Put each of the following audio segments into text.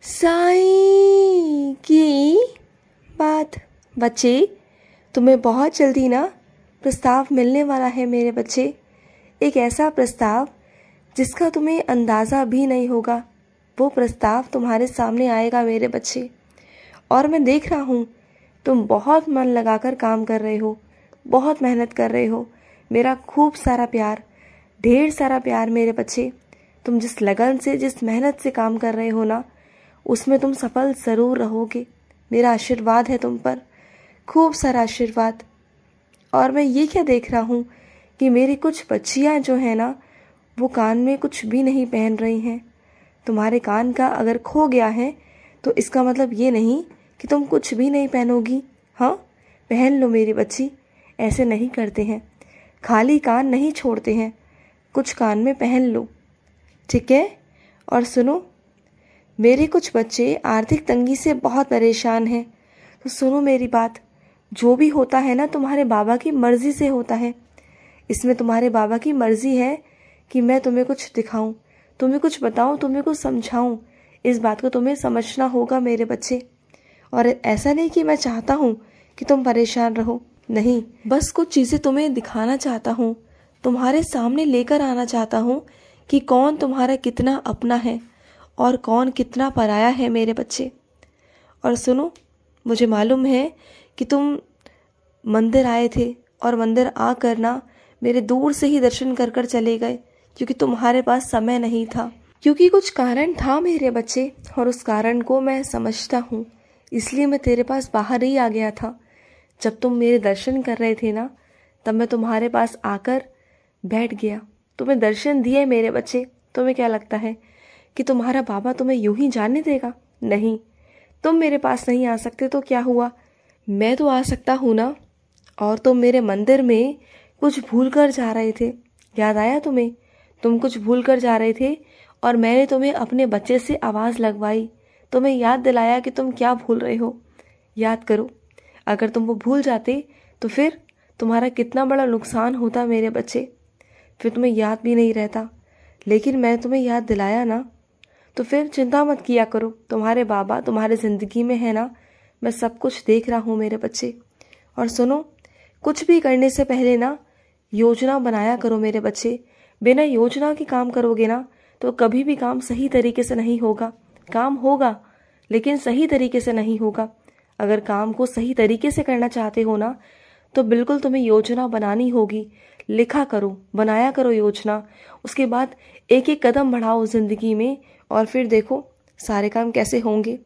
साईं की बात। बच्चे, तुम्हें बहुत जल्दी ना प्रस्ताव मिलने वाला है मेरे बच्चे। एक ऐसा प्रस्ताव जिसका तुम्हें अंदाज़ा भी नहीं होगा, वो प्रस्ताव तुम्हारे सामने आएगा मेरे बच्चे। और मैं देख रहा हूँ तुम बहुत मन लगाकर काम कर रहे हो, बहुत मेहनत कर रहे हो। मेरा खूब सारा प्यार, ढेर सारा प्यार मेरे बच्चे। तुम जिस लगन से, जिस मेहनत से काम कर रहे हो ना, उसमें तुम सफल ज़रूर रहोगे। मेरा आशीर्वाद है तुम पर, खूब सारा आशीर्वाद। और मैं ये क्या देख रहा हूँ कि मेरी कुछ बच्चियाँ जो है ना, वो कान में कुछ भी नहीं पहन रही हैं। तुम्हारे कान का अगर खो गया है तो इसका मतलब ये नहीं कि तुम कुछ भी नहीं पहनोगी। हाँ, पहन लो मेरी बच्ची, ऐसे नहीं करते हैं, खाली कान नहीं छोड़ते हैं, कुछ कान में पहन लो, ठीक है। और सुनो, मेरे कुछ बच्चे आर्थिक तंगी से बहुत परेशान हैं, तो सुनो मेरी बात। जो भी होता है ना, तुम्हारे बाबा की मर्ज़ी से होता है। इसमें तुम्हारे बाबा की मर्ज़ी है कि मैं तुम्हें कुछ दिखाऊं, तुम्हें कुछ बताऊं, तुम्हें कुछ समझाऊं। इस बात को तुम्हें समझना होगा मेरे बच्चे। और ऐसा नहीं कि मैं चाहता हूँ कि तुम परेशान रहो, नहीं, बस कुछ चीज़ें तुम्हें दिखाना चाहता हूँ, तुम्हारे सामने लेकर आना चाहता हूँ कि कौन तुम्हारा कितना अपना है और कौन कितना पराया है मेरे बच्चे। और सुनो, मुझे मालूम है कि तुम मंदिर आए थे और मंदिर आकर ना मेरे दूर से ही दर्शन कर कर चले गए, क्योंकि तुम्हारे पास समय नहीं था, क्योंकि कुछ कारण था मेरे बच्चे, और उस कारण को मैं समझता हूँ, इसलिए मैं तेरे पास बाहर ही आ गया था। जब तुम मेरे दर्शन कर रहे थे ना, तब मैं तुम्हारे पास आकर बैठ गया, तुम्हें दर्शन दिए मेरे बच्चे। तुम्हें क्या लगता है कि तुम्हारा बाबा तुम्हें यूं ही जाने देगा? नहीं, तुम मेरे पास नहीं आ सकते तो क्या हुआ, मैं तो आ सकता हूँ ना। और तुम मेरे मंदिर में कुछ भूल कर जा रहे थे, याद आया तुम्हें? तुम कुछ भूल कर जा रहे थे और मैंने तुम्हें अपने बच्चे से आवाज़ लगवाई, तुम्हें याद दिलाया कि तुम क्या भूल रहे हो। याद करो, अगर तुम वो भूल जाते तो फिर तुम्हारा कितना बड़ा नुकसान होता मेरे बच्चे, फिर तुम्हें याद भी नहीं रहता। लेकिन मैं तुम्हें याद दिलाया ना, तो फिर चिंता मत किया करो, तुम्हारे बाबा तुम्हारे ज़िंदगी में है ना, मैं सब कुछ देख रहा हूँ मेरे बच्चे। और सुनो, कुछ भी करने से पहले ना योजना बनाया करो मेरे बच्चे। बिना योजना के काम करोगे ना तो कभी भी काम सही तरीके से नहीं होगा। काम होगा लेकिन सही तरीके से नहीं होगा। अगर काम को सही तरीके से करना चाहते हो ना, तो बिल्कुल तुम्हें योजना बनानी होगी। लिखा करो, बनाया करो योजना, उसके बाद एक एक कदम बढ़ाओ ज़िंदगी में, और फिर देखो सारे काम कैसे होंगे।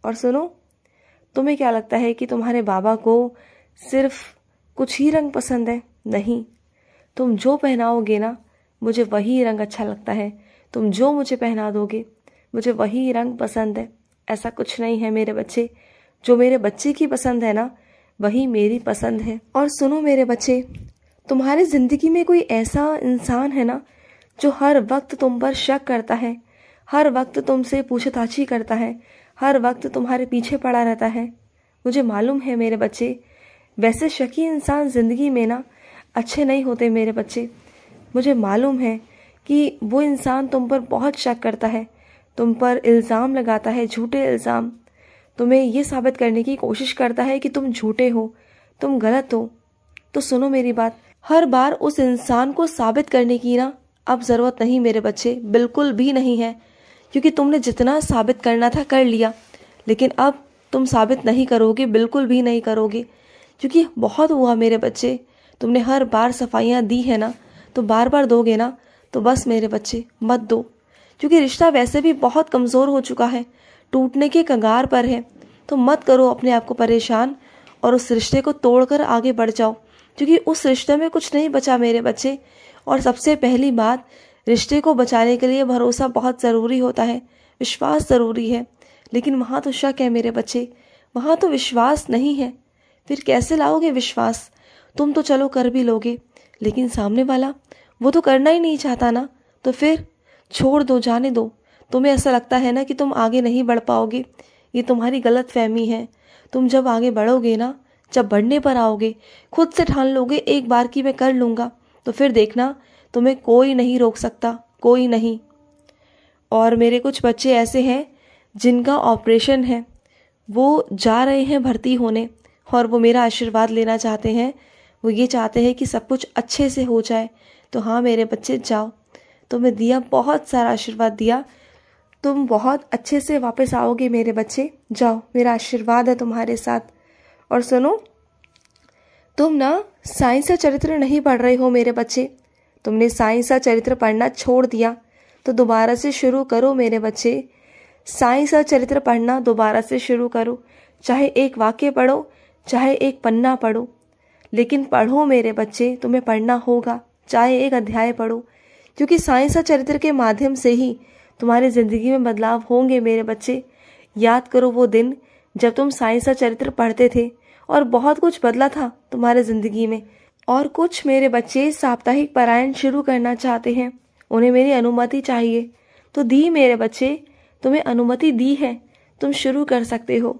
और सुनो, तुम्हें क्या लगता है कि तुम्हारे बाबा को सिर्फ कुछ ही रंग पसंद है? नहीं, तुम जो पहनाओगे ना, मुझे वही रंग अच्छा लगता है। तुम जो मुझे पहना दोगे, मुझे वही रंग पसंद है। ऐसा कुछ नहीं है मेरे बच्चे, जो मेरे बच्चे की पसंद है ना, वही मेरी पसंद है। और सुनो मेरे बच्चे, तुम्हारी ज़िंदगी में कोई ऐसा इंसान है ना जो हर वक्त तुम पर शक करता है, हर वक्त तुमसे पूछताछी करता है, हर वक्त तुम्हारे पीछे पड़ा रहता है? मुझे मालूम है मेरे बच्चे, वैसे शकी इंसान ज़िंदगी में ना अच्छे नहीं होते मेरे बच्चे। मुझे मालूम है कि वो इंसान तुम पर बहुत शक करता है, तुम पर इल्ज़ाम लगाता है, झूठे इल्ज़ाम, तुम्हें ये साबित करने की कोशिश करता है कि तुम झूठे हो, तुम गलत हो। तो सुनो मेरी बात, हर बार उस इंसान को साबित करने की ना अब ज़रूरत नहीं मेरे बच्चे, बिल्कुल भी नहीं है, क्योंकि तुमने जितना साबित करना था कर लिया। लेकिन अब तुम साबित नहीं करोगे, बिल्कुल भी नहीं करोगे, क्योंकि बहुत हुआ मेरे बच्चे। तुमने हर बार सफाइयाँ दी है ना, तो बार बार दोगे ना, तो बस मेरे बच्चे मत दो, क्योंकि रिश्ता वैसे भी बहुत कमज़ोर हो चुका है, टूटने के कगार पर है। तो मत करो अपने आप को परेशान और उस रिश्ते को तोड़कर आगे बढ़ जाओ, क्योंकि उस रिश्ते में कुछ नहीं बचा मेरे बच्चे। और सबसे पहली बात, रिश्ते को बचाने के लिए भरोसा बहुत ज़रूरी होता है, विश्वास ज़रूरी है। लेकिन वहाँ तो शक है मेरे बच्चे, वहाँ तो विश्वास नहीं है। फिर कैसे लाओगे विश्वास? तुम तो चलो कर भी लोगे, लेकिन सामने वाला वो तो करना ही नहीं चाहता ना, तो फिर छोड़ दो, जाने दो। तुम्हें ऐसा लगता है ना कि तुम आगे नहीं बढ़ पाओगे, ये तुम्हारी गलत फहमी है। तुम जब आगे बढ़ोगे ना, जब बढ़ने पर आओगे, खुद से ठान लोगे एक बार की मैं कर लूँगा, तो फिर देखना तुम्हें कोई नहीं रोक सकता, कोई नहीं। और मेरे कुछ बच्चे ऐसे हैं जिनका ऑपरेशन है वो जा रहे हैं भर्ती होने और वो मेरा आशीर्वाद लेना चाहते हैं। वो ये चाहते हैं कि सब कुछ अच्छे से हो जाए। तो हाँ मेरे बच्चे जाओ, तुम्हें दिया बहुत सारा आशीर्वाद दिया, तुम बहुत अच्छे से वापस आओगे मेरे बच्चे। जाओ, मेरा आशीर्वाद है तुम्हारे साथ। और सुनो, तुम ना साइंस का चरित्र नहीं पढ़ रहे हो मेरे बच्चे। तुमने साइंस का चरित्र पढ़ना छोड़ दिया, तो दोबारा से शुरू करो मेरे बच्चे। साइंस का चरित्र पढ़ना दोबारा से शुरू करो। चाहे एक वाक्य पढ़ो, चाहे एक पन्ना पढ़ो, लेकिन पढ़ो मेरे बच्चे, तुम्हें पढ़ना होगा। चाहे एक अध्याय पढ़ो, क्योंकि साइंस का चरित्र के माध्यम से ही तुम्हारी ज़िंदगी में बदलाव होंगे मेरे बच्चे। याद करो वो दिन जब तुम साइंस का चरित्र पढ़ते थे और बहुत कुछ बदला था तुम्हारे ज़िंदगी में। और कुछ मेरे बच्चे साप्ताहिक पारायण शुरू करना चाहते हैं, उन्हें मेरी अनुमति चाहिए, तो दी मेरे बच्चे, तुम्हें अनुमति दी है, तुम शुरू कर सकते हो।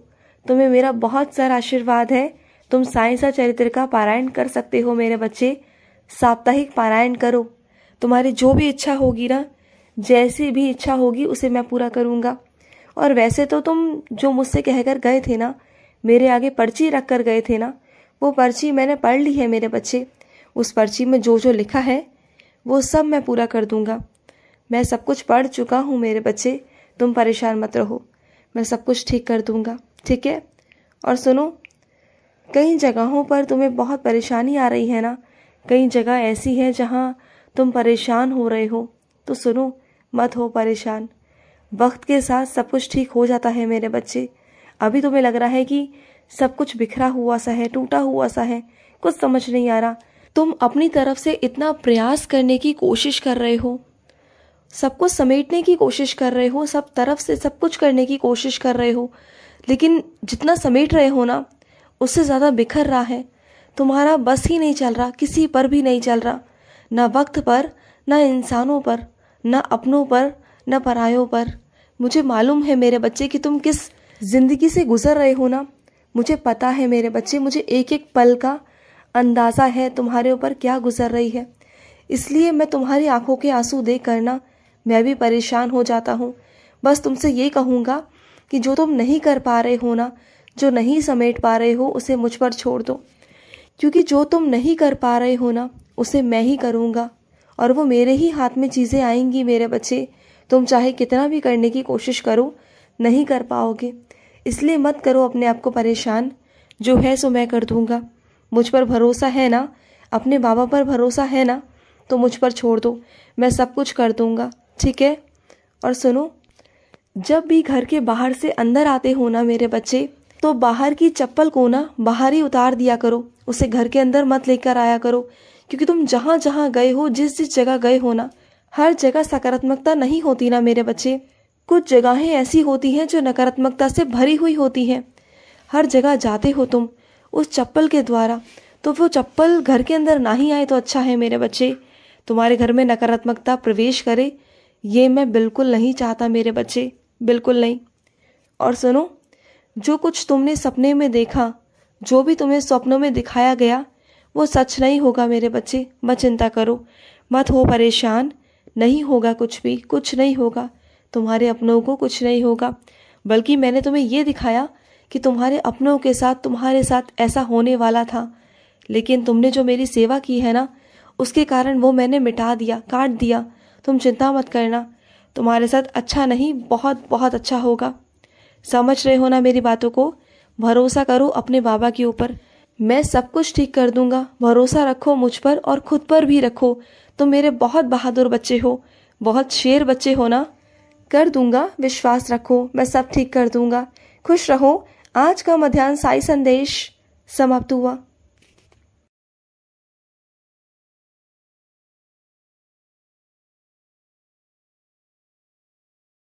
तुम्हें मेरा बहुत सारा आशीर्वाद है, तुम साइंस का चरित्र का पारायण कर सकते हो मेरे बच्चे। साप्ताहिक पारायण करो, तुम्हारी जो भी इच्छा होगी ना, जैसी भी इच्छा होगी उसे मैं पूरा करूँगा। और वैसे तो तुम जो मुझसे कहकर गए थे ना, मेरे आगे पर्ची रख कर गए थे ना, वो पर्ची मैंने पढ़ ली है मेरे बच्चे। उस पर्ची में जो जो लिखा है वो सब मैं पूरा कर दूँगा। मैं सब कुछ पढ़ चुका हूँ मेरे बच्चे, तुम परेशान मत रहो, मैं सब कुछ ठीक कर दूँगा, ठीक है। और सुनो, कई जगहों पर तुम्हें बहुत परेशानी आ रही है ना, कई जगह ऐसी है जहाँ तुम परेशान हो रहे हो, तो सुनो, मत हो परेशान। वक्त के साथ सब कुछ ठीक हो जाता है मेरे बच्चे। अभी तुम्हें लग रहा है कि सब कुछ बिखरा हुआ सा है, टूटा हुआ सा है, कुछ समझ नहीं आ रहा। तुम अपनी तरफ से इतना प्रयास करने की कोशिश कर रहे हो, सब कुछ समेटने की कोशिश कर रहे हो, सब तरफ से सब कुछ करने की कोशिश कर रहे हो, लेकिन जितना समेट रहे हो ना, उससे ज़्यादा बिखर रहा है। तुम्हारा बस ही नहीं चल रहा, किसी पर भी नहीं चल रहा, ना वक्त पर, ना इंसानों पर, ना अपनों पर, ना परायों पर। मुझे मालूम है मेरे बच्चे कि तुम किस ज़िंदगी से गुजर रहे हो ना, मुझे पता है मेरे बच्चे, मुझे एक एक पल का अंदाज़ा है तुम्हारे ऊपर क्या गुजर रही है। इसलिए मैं तुम्हारी आंखों के आंसू देख कर ना मैं भी परेशान हो जाता हूँ। बस तुमसे ये कहूँगा कि जो तुम नहीं कर पा रहे हो ना, जो नहीं समेट पा रहे हो, उसे मुझ पर छोड़ दो, क्योंकि जो तुम नहीं कर पा रहे हो ना, उसे मैं ही करूँगा और वो मेरे ही हाथ में चीज़ें आएंगी मेरे बच्चे। तुम चाहे कितना भी करने की कोशिश करो, नहीं कर पाओगे। इसलिए मत करो अपने आप को परेशान, जो है सो मैं कर दूँगा। मुझ पर भरोसा है ना, अपने बाबा पर भरोसा है ना, तो मुझ पर छोड़ दो, मैं सब कुछ कर दूँगा, ठीक है। और सुनो, जब भी घर के बाहर से अंदर आते हो ना मेरे बच्चे, तो बाहर की चप्पल को ना बाहर ही उतार दिया करो, उसे घर के अंदर मत लेकर आया करो, क्योंकि तुम जहाँ जहाँ गए हो, जिस जिस जगह गए हो ना, हर जगह सकारात्मकता नहीं होती ना मेरे बच्चे। कुछ जगहें ऐसी होती हैं जो नकारात्मकता से भरी हुई होती हैं। हर जगह जाते हो तुम उस चप्पल के द्वारा, तो वो चप्पल घर के अंदर ना ही आए तो अच्छा है मेरे बच्चे। तुम्हारे घर में नकारात्मकता प्रवेश करे, ये मैं बिल्कुल नहीं चाहता मेरे बच्चे, बिल्कुल नहीं। और सुनो, जो कुछ तुमने सपने में देखा, जो भी तुम्हें स्वप्नों में दिखाया गया, वो सच नहीं होगा मेरे बच्चे। मत चिंता करो, मत हो परेशान, नहीं होगा कुछ भी, कुछ नहीं होगा, तुम्हारे अपनों को कुछ नहीं होगा। बल्कि मैंने तुम्हें ये दिखाया कि तुम्हारे अपनों के साथ, तुम्हारे साथ ऐसा होने वाला था, लेकिन तुमने जो मेरी सेवा की है ना, उसके कारण वो मैंने मिटा दिया, काट दिया। तुम चिंता मत करना, तुम्हारे साथ अच्छा नहीं, बहुत बहुत अच्छा होगा। समझ रहे हो ना मेरी बातों को? भरोसा करो अपने बाबा के ऊपर, मैं सब कुछ ठीक कर दूंगा। भरोसा रखो मुझ पर और खुद पर भी रखो। तुम मेरे बहुत बहादुर बच्चे हो, बहुत शेर बच्चे हो ना। कर दूंगा, विश्वास रखो, मैं सब ठीक कर दूंगा। खुश रहो। आज का मध्याह्न साई संदेश समाप्त हुआ।